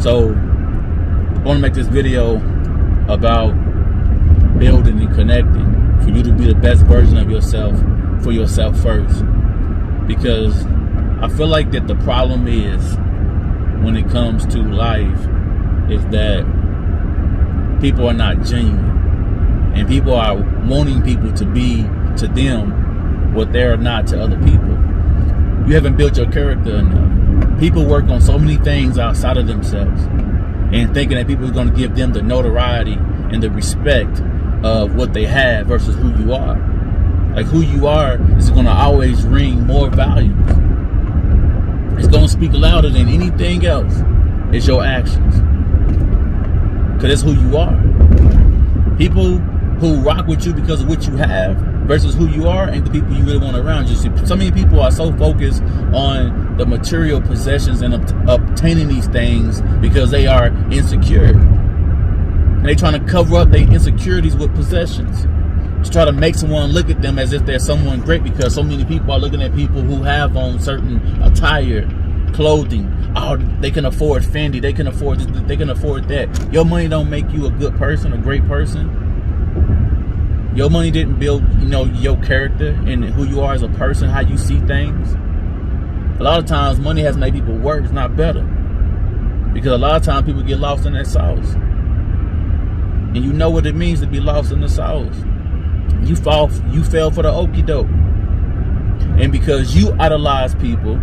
So I want to make this video about building and connecting for you to be the best version of yourself for yourself first. Because I feel like that the problem is, when it comes to life, is that people are not genuine, and people are wanting people to be to them what they are not to other people. You haven't built your character enough. People work on so many things outside of themselves and thinking that people are going to give them the notoriety and the respect of what they have versus who you are. Like, who you are is going to always ring more volumes. It's going to speak louder than anything else. It's your actions. Because it's who you are. People who rock with you because of what you have versus who you are ain't the people you really want around you. See, so many people are so focused on the material possessions and obtaining these things because they are insecure. And they trying to cover up their insecurities with possessions. To try to make someone look at them as if they're someone great, because so many people are looking at people who have on certain attire, clothing. Oh, they can afford Fendi, they can afford this, they can afford that. Your money don't make you a good person, a great person. Your money didn't build, your character and who you are as a person, how you see things. A lot of times money has made people worse, not better. Because a lot of times people get lost in that sauce. And you know what it means to be lost in the sauce. You fell for the okie doke. And because you idolize people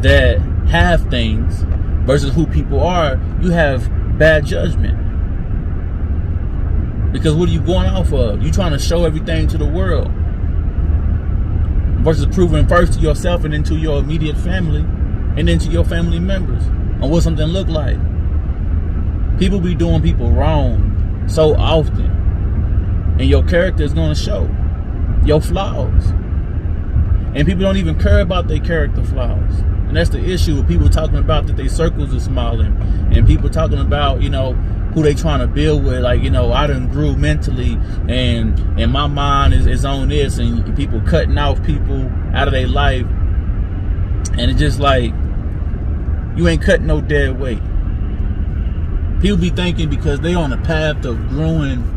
that have things versus who people are, you have bad judgment. Because what are you going off of? You trying to show everything to the world versus proving first to yourself and then to your immediate family and then to your family members on what something look like. People be doing people wrong so often. And your character is going to show your flaws. And people don't even care about their character flaws. And that's the issue with people talking about that their circles are smiling. And people talking about, who they trying to build with. Like, I done grew mentally and my mind is on this. And people cutting off people out of their life. And it's just like, you ain't cutting no dead weight. People be thinking because they on the path of growing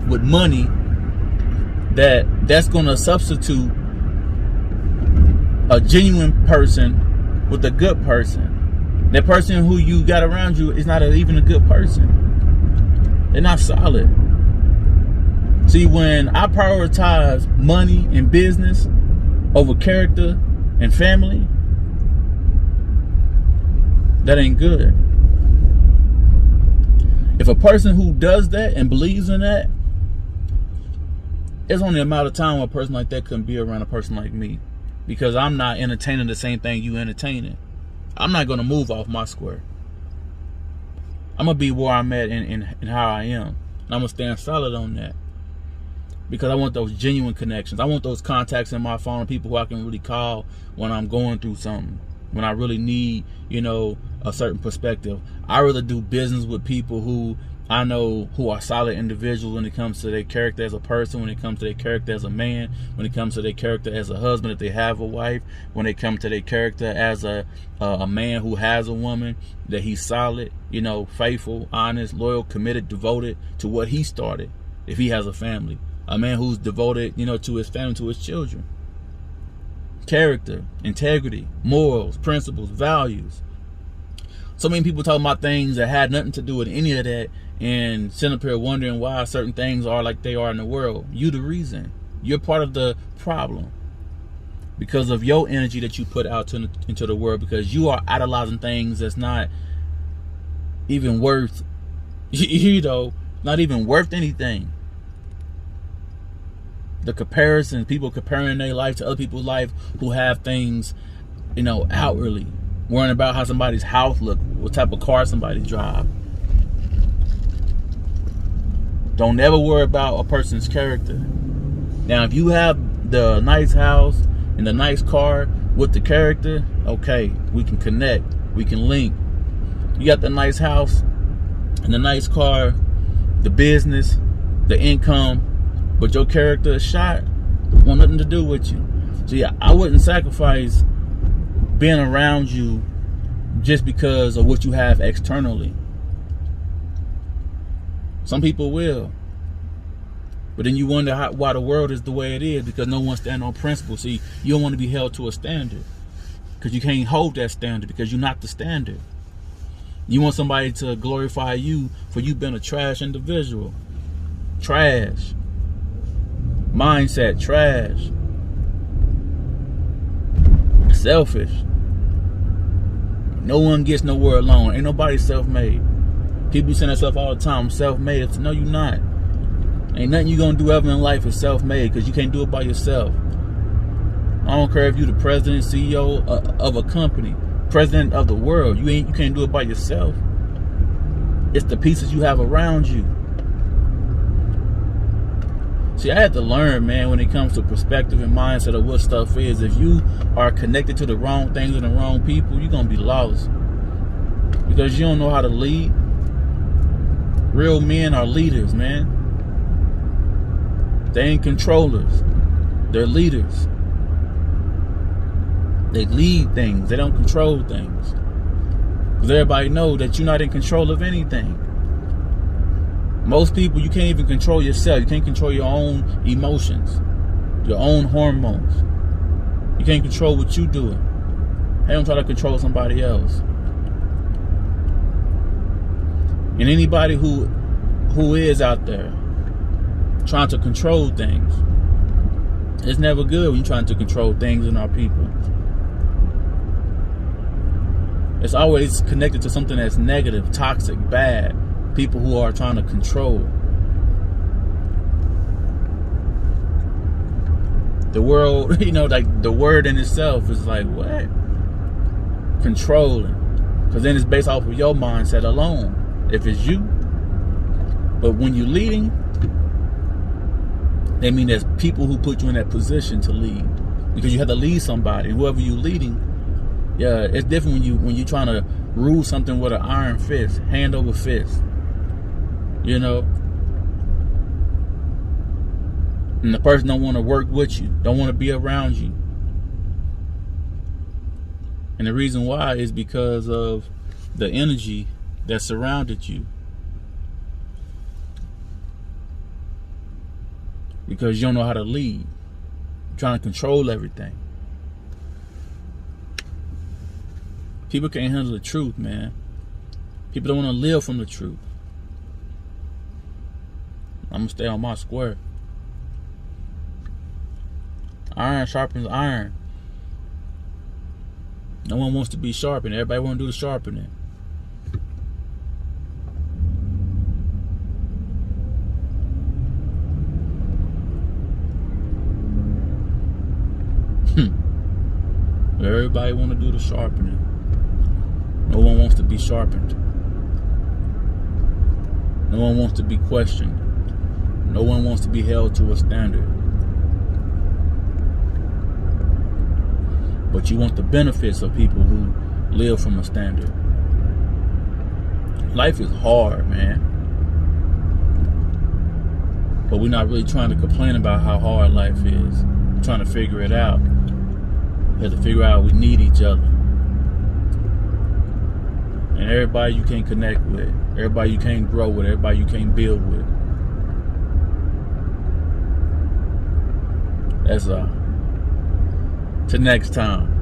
with money that's going to substitute a genuine person with a good person. That person who you got around you is not even a good person. They're not solid. See, when I prioritize money and business over character and family, that ain't good. If a person who does that and believes in that, it's only a matter of time where a person like that couldn't be around a person like me. Because I'm not entertaining the same thing you entertaining. I'm not going to move off my square. I'm going to be where I'm at and how I am. And I'm going to stand solid on that. Because I want those genuine connections. I want those contacts in my phone of people who I can really call when I'm going through something. When I really need, a certain perspective. I really do business with people who I know who are solid individuals when it comes to their character as a person, when it comes to their character as a man, when it comes to their character as a husband if they have a wife, when it comes to their character as a man who has a woman, that he's solid, faithful, honest, loyal, committed, devoted to what he started if he has a family. A man who's devoted, to his family, to his children. Character, integrity, morals, principles, values. So many people talking about things that had nothing to do with any of that and sitting up here wondering why certain things are like they are in the world. You the reason. You're part of the problem. Because of your energy that you put out into the world. Because you are idolizing things that's not even worth, not even worth anything. The comparison, people comparing their life to other people's life who have things, outwardly. Worrying about how somebody's house look, what type of car somebody drive. Don't ever worry about a person's character. Now, if you have the nice house and the nice car with the character, okay, we can connect, we can link. You got the nice house and the nice car, the business, the income, but your character is shot, want nothing to do with you. So yeah, I wouldn't sacrifice being around you just because of what you have externally. Some people will. But then you wonder why the world is the way it is, because no one stands on principle. See, you don't want to be held to a standard because you can't hold that standard because you're not the standard. You want somebody to glorify you for you being a trash individual. Trash. Mindset, trash. Selfish. No one gets nowhere alone. Ain't nobody self-made. People say themselves all the time, I'm self-made. No, you're not. Ain't nothing you gonna do ever in life is self-made, because you can't do it by yourself. I don't care if you're the president, CEO of a company, president of the world. You can't do it by yourself. It's the pieces you have around you. See, I had to learn, man, when it comes to perspective and mindset of what stuff is. If you are connected to the wrong things and the wrong people, you're gonna be lost, because you don't know how to lead. Real men are leaders, man. They ain't controllers. They're leaders. They lead things. They don't control things. Because everybody knows that you're not in control of anything. Most people, you can't even control yourself. You can't control your own emotions, your own hormones. You can't control what you're doing. They don't try to control somebody else. And anybody who is out there trying to control things, it's never good when you're trying to control things in our people. It's always connected to something that's negative, toxic, bad. People who are trying to control. The world, like the word in itself is like, what? Controlling. Because then it's based off of your mindset alone, if it's you. But when you're leading, that means there's people who put you in that position to lead, because you have to lead somebody. And whoever you're leading, yeah, it's different when you're trying to rule something with an iron fist, hand over fist. And the person don't want to work with you, don't want to be around you. And the reason why is because of the energy that surrounded you. Because you don't know how to lead. You're trying to control everything. People can't handle the truth, man. People don't want to live from the truth. I'm going to stay on my square. Iron sharpens iron. No one wants to be sharpened. Everybody want to do the sharpening. Everybody want to do the sharpening. No one wants to be sharpened. No one wants to be questioned. No one wants to be held to a standard. But you want the benefits of people who live from a standard. Life is hard, man. But we're not really trying to complain about how hard life is. We're trying to figure it out. We have to figure out we need each other. And everybody you can't connect with. Everybody you can't grow with. Everybody you can't build with. That's all. Till next time.